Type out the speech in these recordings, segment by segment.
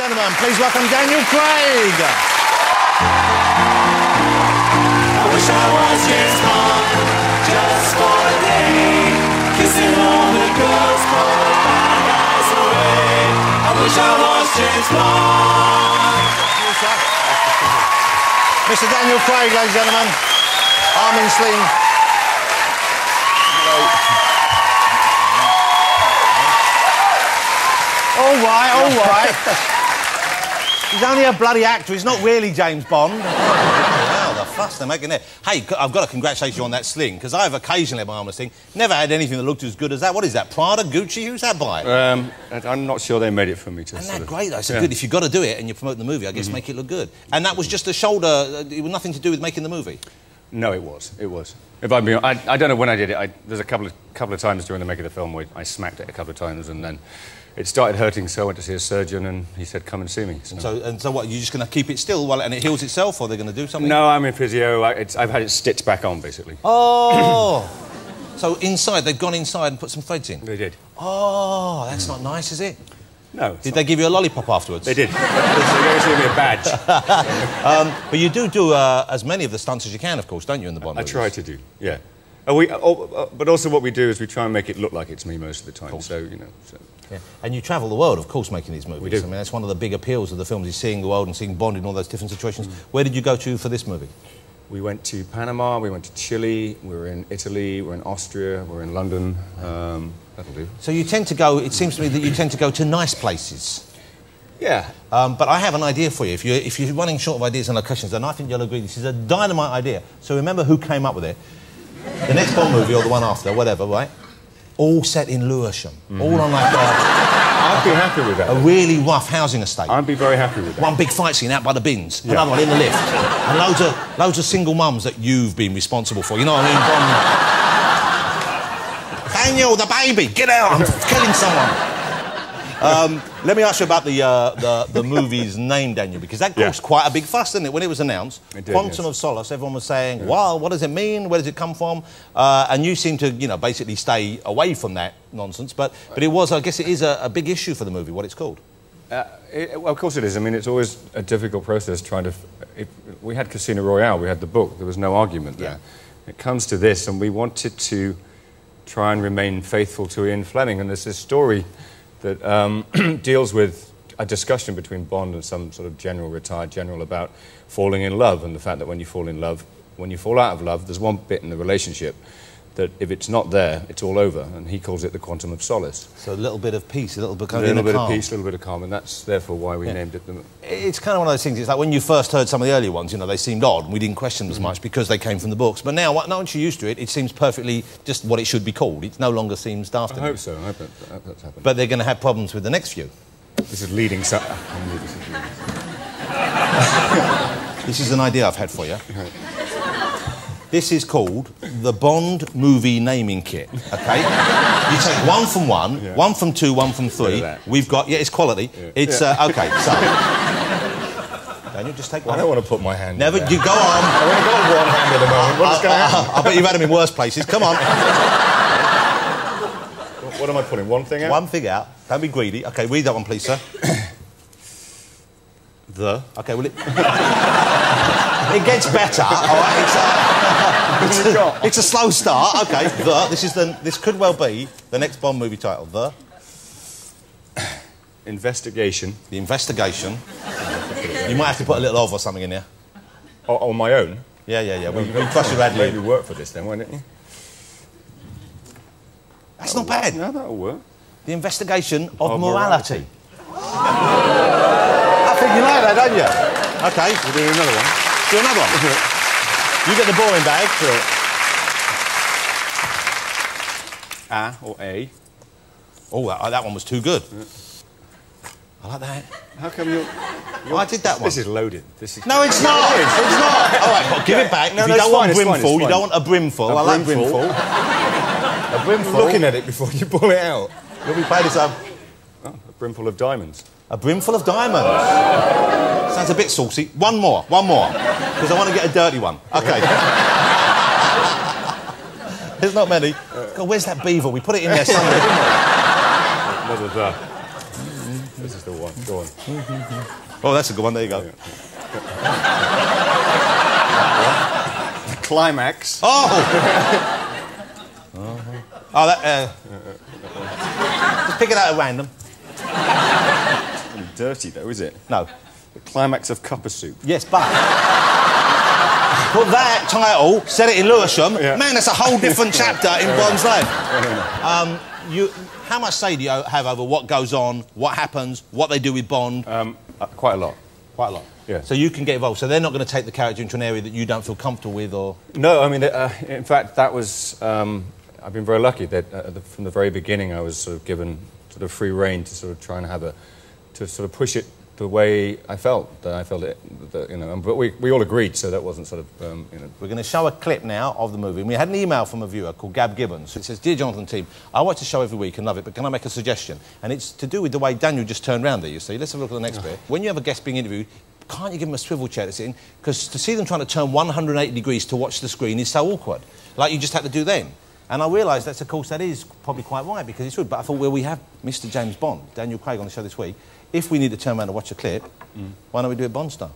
gentlemen, please welcome Daniel Craig. I wish I was James Bond, just for a day, kissing all the girls, put the bad guys away. I wish I was James Bond. Mr. Daniel Craig, ladies and gentlemen. Arm in sling. All right. He's only a bloody actor. He's not really James Bond. Wow, the fuss they're making there. Hey, I've got to congratulate you on that sling, because I've occasionally had my arm in a sling. Never had anything that looked as good as that. What is that, Prada, Gucci? Who's that by? I'm not sure they made it for me to. Isn't that great, though? So good. If you've got to do it and you're promoting the movie, I guess make it look good. And that was just a shoulder... it was nothing to do with making the movie? No, it was. If I'm being, I don't know when I did it. There's a couple of times during the making of the film where I smacked it a couple of times, and then it started hurting, so I went to see a surgeon, and he said, "Come and see me." So what? You're just going to keep it still while and it heals itself, or they're going to do something? No, I'm in physio. I've had it stitched back on, basically. Oh, so inside they've gone inside and put some threads in. They did. Oh, that's not nice, is it? No. Did they give you a lollipop afterwards? They did. They gave me a badge. But you do as many of the stunts as you can, of course, don't you, in the Bond movies? I try to do, yeah. But also what we do is we try and make it look like it's me most of the time. So, you know. So. Yeah. And you travel the world, of course, making these movies. We do. I mean, that's one of the big appeals of the films, is seeing the world and seeing Bond in all those different situations. Where did you go to for this movie? We went to Panama, we went to Chile, we were in Italy, we were in Austria, we were in London. That'll do. So you tend to go, it seems to me that you tend to go to nice places. Yeah. But I have an idea for you. If you're running short of ideas and locations, then I think you'll agree this is a dynamite idea. So remember who came up with it. The next Bond movie or the one after, whatever, right? All set in Lewisham. All on like I'd be happy with that. a really rough housing estate. I'd be very happy with that. One big fight scene out by the bins, another one in the lift, and loads of single mums that you've been responsible for. You know what I mean? Daniel, the baby, get out! I'm killing someone. Let me ask you about the movie's name, Daniel, because that caused quite a big fuss, didn't it? When it was announced, it did, Quantum of Solace, everyone was saying, "Wow, what does it mean? Where does it come from?" And you seem to, you know, basically stay away from that nonsense. But it was, I guess, it is a big issue for the movie. What it's called? Well, of course it is. I mean, it's always a difficult process trying to... we had Casino Royale, we had the book, there was no argument there. It comes to this, and we wanted to try and remain faithful to Ian Fleming, and there's this story that deals with a discussion between Bond and some sort of retired general about falling in love, and the fact that when you fall in love, when you fall out of love, there's one bit in the relationship that if it's not there, it's all over, and he calls it the Quantum of Solace. So a little bit of peace, a little bit of peace, a little bit of calm, and that's therefore why we named it. It's kind of one of those things. It's like when you first heard some of the earlier ones, you know, they seemed odd, and we didn't question them as much because they came from the books. But now, once you're used to it, it seems perfectly just what it should be called. It no longer seems daft. I hope so. I hope that's happened. But they're going to have problems with the next few. This is leading. This is an idea I've had for you. This is called the Bond Movie Naming Kit, OK? You take one from one, one from two, one from three. We've got... Yeah, it's quality. It's... OK, so... Daniel, just take one. I don't want to put my hand Never... in there. You go on. I've only got one hand at the moment. What's going to happen? I bet you've had them in worse places. Come on. What am I putting? One thing out? One thing out. Don't be greedy. OK, read that one, please, sir. The... OK, well, it gets better, all right? It's a slow start. OK, this could well be the next Bond movie title. The Investigation. The Investigation. You might have to put a little of or something in there. On my own? Yeah. We trust your ad lib. Maybe work for this then, won't it? That's not bad. No, that'll work. The Investigation of Morality. I think you like that, don't you? OK. We'll do another one. Do another one. You get the boring bag. Sure. A or A. Oh, that one was too good. I like that. How come you're I did that one. This is loaded. No, it's not. It's not. All right, well, give it back. No, if you don't want brimful, you don't want a brimful. I like brimful. A brimful. Looking at it before you pull it out. You'll be paid this up. Oh, a brimful of diamonds. A brimful of diamonds. Sounds a bit saucy. One more. Because I want to get a dirty one. OK. There's not many. God, where's that beaver? We put it in there somewhere, didn't we? Another This is the one. Go on. Oh, that's a good one. There you go. The climax. Oh! Oh, that... just pick it out at random. It's really dirty, though, is it? No. The climax of Cuppa Soup. Yes, but... put that title, set it in Lewisham. Yeah. Man, that's a whole different chapter in Bond's life. How much say do you have over what goes on, what happens, what they do with Bond? Quite a lot. Quite a lot. Yeah. So you can get involved. So they're not going to take the character into an area that you don't feel comfortable with, or... No, I mean, in fact, that was... I've been very lucky that from the very beginning I was sort of given sort of free rein to sort of try and have to sort of push it the way I felt it, you know. But we all agreed, so that wasn't sort of, you know. We're going to show a clip now of the movie. And we had an email from a viewer called Gab Gibbons. It says, "Dear Jonathan team, I watch the show every week and love it, but can I make a suggestion?" And it's to do with the way Daniel just turned round there, you see. Let's have a look at the next bit. When you have a guest being interviewed, can't you give them a swivel chair to sit in? Because to see them trying to turn 180 degrees to watch the screen is so awkward. Like you just had to do then. And I realised that, of course, that is probably quite right, because it's good. But I thought, well, we have Mr. James Bond, Daniel Craig, on the show this week. If we need to turn around and watch a clip, why don't we do it Bond style?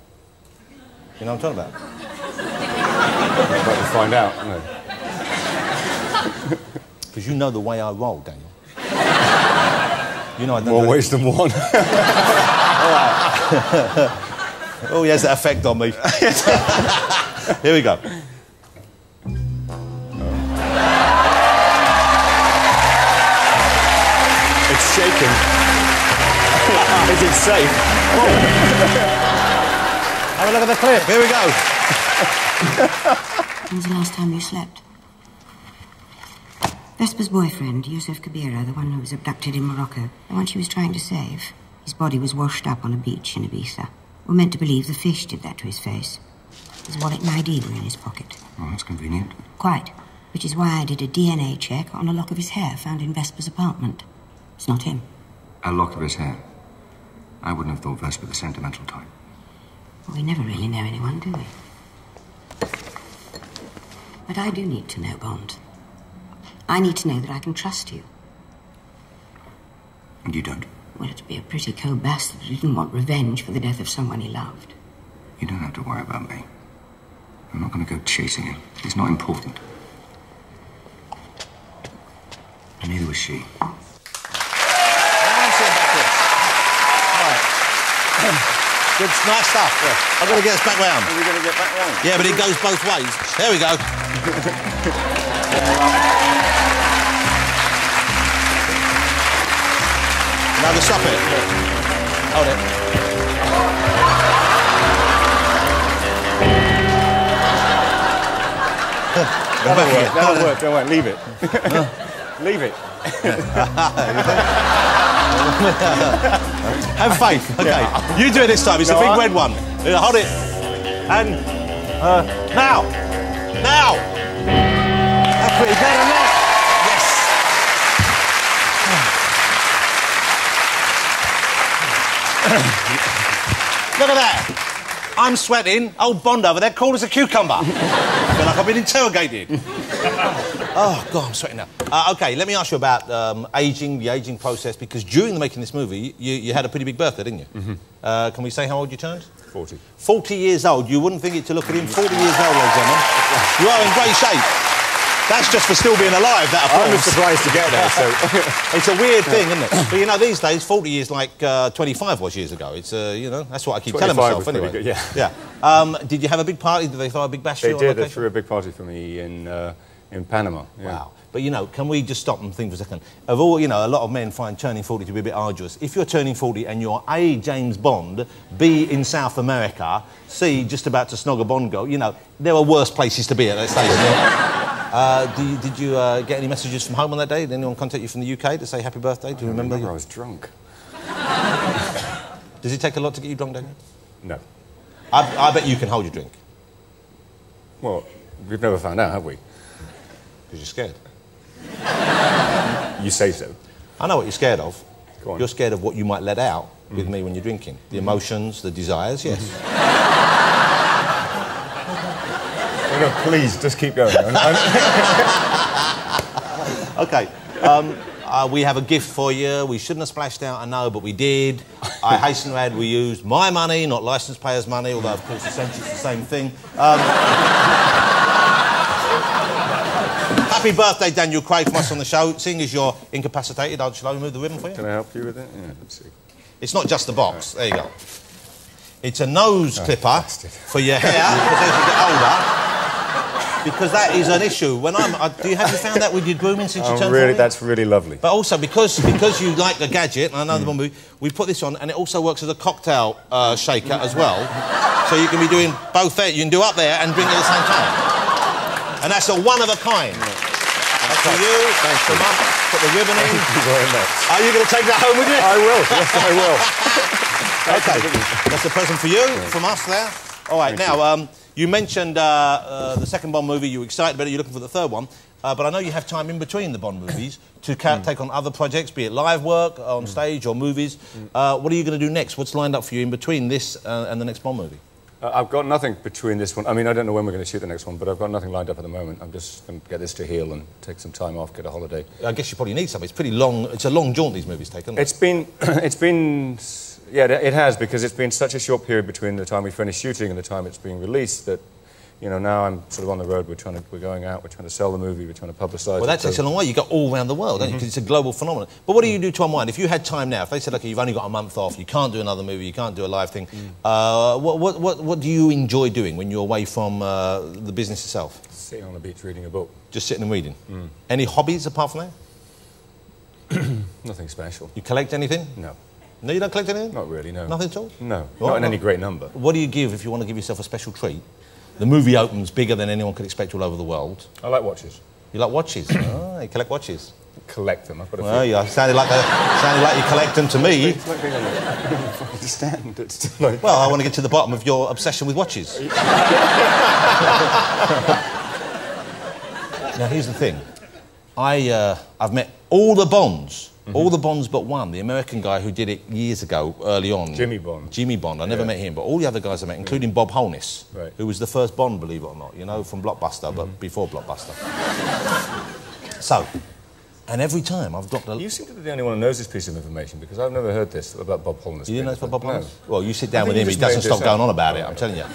You know what I'm talking about? We're about to find out, you know. Because you know the way I roll, Daniel. You know I don't More ways than one. Oh, he has that effect on me. Here we go. It's shaking. Is it safe? Have a look at the clip. Here we go. When was the last time you slept? Vesper's boyfriend, Yusuf Kabira, the one who was abducted in Morocco, the one she was trying to save. His body was washed up on a beach in Ibiza. We're meant to believe the fish did that to his face. His wallet and ID were in his pocket. Oh, that's convenient. Quite. Which is why I did a DNA check on a lock of his hair found in Vesper's apartment. It's not him. A lock of his hair. I wouldn't have thought Vesper the sentimental type. Well, we never really know anyone, do we? But I do need to know, Bond. I need to know that I can trust you. And you don't? Well, it'd be a pretty cold bastard who didn't want revenge for the death of someone he loved. You don't have to worry about me. I'm not going to go chasing him. It's not important. And neither was she. Good, nice stuff. Yeah. I've got to get us back round. Are we going to get back round? Yeah, but it goes both ways. There we go. Now to stop it. Hold it. That'll work. Don't worry. Leave it. Leave it. Have faith. Okay. Yeah. You do it this time. It's a big red one. Hold it. And now. Now. That's pretty better, isn't it? Yes. Look at that. I'm sweating. Old Bond over there, cool as a cucumber. I feel like I've been interrogated. Oh, God, I'm sweating now. OK, let me ask you about ageing, the ageing process, because during the making of this movie, you had a pretty big birthday, didn't you? Mm-hmm. Can we say how old you turned? 40. 40 years old. You wouldn't think it to look at him. 40 years old, ladies and gentlemen. You are in great shape. That's just for still being alive, that applause. I'm surprised to get there, so... It's a weird thing, isn't it? But, you know, these days, 40 years like 25 was years ago. It's, you know, that's what I keep telling myself, anyway. Good, yeah. Yeah. Did you have a big party? Did they throw a big bash for you? They did. They threw a big party for me in Panama. Yeah. Wow. But, you know, can we just stop and think for a second? Of all, you know, a lot of men find turning 40 to be a bit arduous. If you're turning 40 and you're A, James Bond, B, in South America, C, just about to snog a Bond girl, you know, there are worse places to be at that stage. Did you get any messages from home on that day? Did anyone contact you from the UK to say happy birthday? Do you remember? I was drunk. Does it take a lot to get you drunk, Daniel? No. I bet you can hold your drink. Well, we've never found out, have we? Because you're scared. You say so. I know what you're scared of. Go on. You're scared of what you might let out with me when you're drinking. The emotions, the desires, yes. No, please, just keep going. OK. We have a gift for you. We shouldn't have splashed out, I know, but we did. I hasten to add we used my money, not licence payers' money, although, of course, essentially it's the same thing. Happy birthday, Daniel Craig, from us on the show. Seeing as you're incapacitated, shall I remove the ribbon for you? Can I help you with it? Yeah, let's see. It's not just the box. There you go. It's a nose clipper for your hair, because as you get older, because that is an issue. When have you found that with your grooming since you turned 40? That's really lovely. But also, because you like the gadget, and I know the movie, we put this on, and it also works as a cocktail shaker as well. So you can be doing both there. You can do up there and drink at the same time. And that's a one-of-a-kind. That's for you. Thanks so much. Put the ribbon in. Thank you very much. Are you going to take that home with you? I will. Yes, I will. OK. That's a present for you, from us there. All right, now, you mentioned the second Bond movie. You were excited about it. You're looking for the third one. But I know you have time in between the Bond movies to take on other projects, be it live work, on stage or movies. What are you going to do next? What's lined up for you in between this and the next Bond movie? I've got nothing between this one. I mean, I don't know when we're going to shoot the next one, but I've got nothing lined up at the moment. I'm just going to get this to heal and take some time off, get a holiday. I guess you probably need something. It's pretty long. It's a long jaunt these movies take, isn't it? It's been... Yeah, it has, because it's been such a short period between the time we finished shooting and the time it's being released that, you know, now I'm sort of on the road. We're going out. We're trying to sell the movie. We're trying to publicise it. Well, that takes a long way. You go all around the world, don't you? Because it's a global phenomenon. But what do you do to unwind? If you had time now, if they said, OK, you've only got a month off, you can't do another movie, you can't do a live thing, what do you enjoy doing when you're away from the business itself? Sitting on the beach reading a book. Just sitting and reading. Any hobbies apart from that? Nothing special. You collect anything? No. No, you don't collect anything? Not really, no. Nothing at all? No, not in any great number. What do you give if you want to give yourself a special treat? The movie opens bigger than anyone could expect all over the world. I like watches. You like watches? Oh, you collect watches? Collect them. I've got a few. Yeah, sounded like you collect them to me. It's like being on the... I don't understand. It's like... Well, I want to get to the bottom of your obsession with watches. Now, here's the thing. I've met all the Bonds. All the Bonds but one, the American guy who did it years ago, early on. Jimmy Bond. Jimmy Bond. I never met him, but all the other guys I met, including Bob Holness, who was the first Bond, believe it or not, you know, from Blockbuster, but before Blockbuster. So, and every time I've got the... You seem to be the only one who knows this piece of information, because I've never heard this about Bob Holness. You didn't know it's about Bob Holness? No. Well, you sit down with him, he doesn't stop going on about it, I'm telling you.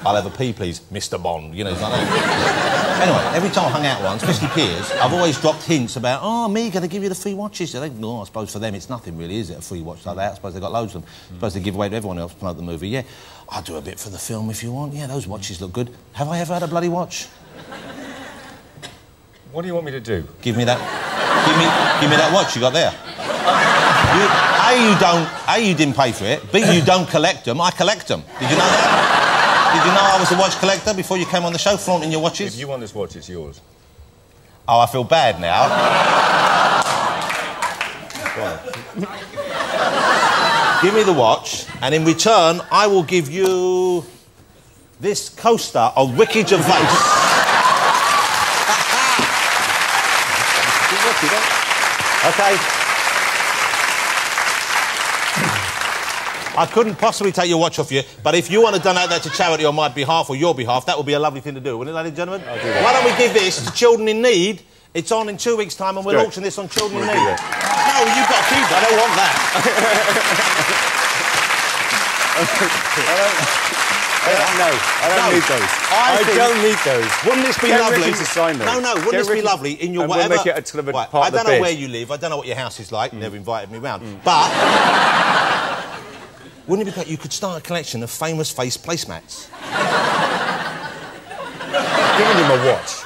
I'll have a pee, please, Mr. Bond, you know, he's like that. Anyway, every time I hung out once, especially peers, I've always dropped hints about, oh, me, going to give you the free watches. They think, no, I suppose for them it's nothing really, is it, a free watch like that? I suppose they've got loads of them. I suppose they give away to everyone else to promote the movie. Yeah, I'll do a bit for the film if you want. Yeah, those watches look good. Have I ever had a bloody watch? What do you want me to do? Give me that... Give me that watch you got there. A, you didn't pay for it. B, you don't collect them. I collect them. Did you know that? Did you know I was a watch collector before you came on the show, flaunting your watches? If you want this watch, it's yours. Oh, I feel bad now. Give me the watch, and in return, I will give you this coaster of Ricky Gervais. OK. I couldn't possibly take your watch off you, but if you want to donate that to charity on my behalf or your behalf, that would be a lovely thing to do, wouldn't it, ladies and gentlemen? I'll do that. Why don't we give this to Children in Need? It's on in 2 weeks' time, and we'll auction this on Children in Need. No, you've got to keep it. I don't want that. I don't need those. I don't need those. Wouldn't this be lovely? Ricky to sign those. No, wouldn't this be lovely in your whatever... We'll make it a sort of a part I of the don't know bid. where you live. I don't know what your house is like. Never invited me round. But... wouldn't it be great? You could start a collection of famous face placemats. Giving him a watch.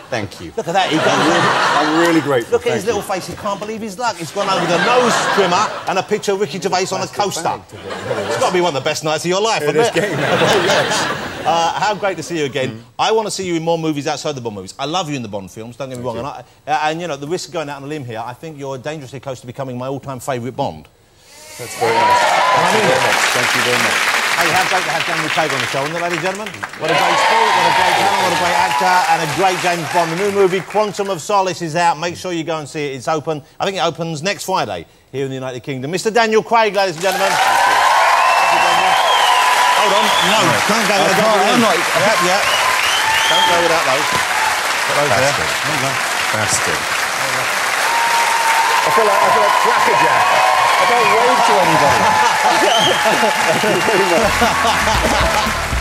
Thank you. Look at that. He goes I'm really grateful. Look at his little face. He can't believe his luck. He's gone over the nose trimmer and a picture of Ricky Gervais on a coaster. It's got to be one of the best nights of your life, isn't it? How great to see you again. I want to see you in more movies outside the Bond movies. I love you in the Bond films, don't get me wrong. And, you know, the risk of going out on a limb here, I think you're dangerously close to becoming my all-time favourite Bond. That's very nice. Thank you very much. Thank you very much. Hey, how great to have Daniel Craig on the show, isn't it, ladies and gentlemen? What a great sport, what a great talent, what a great actor, and a great James Bond. The new movie, Quantum of Solace, is out. Make sure you go and see it. It's open. I think it opens next Friday here in the United Kingdom. Mr. Daniel Craig, ladies and gentlemen. Thank you, Daniel. Hold on. No, can't go without those. Yeah. Don't go without those. Put those there. There you go. Bastard. I feel like crackerjack. I don't wave to anybody. Thank you very much.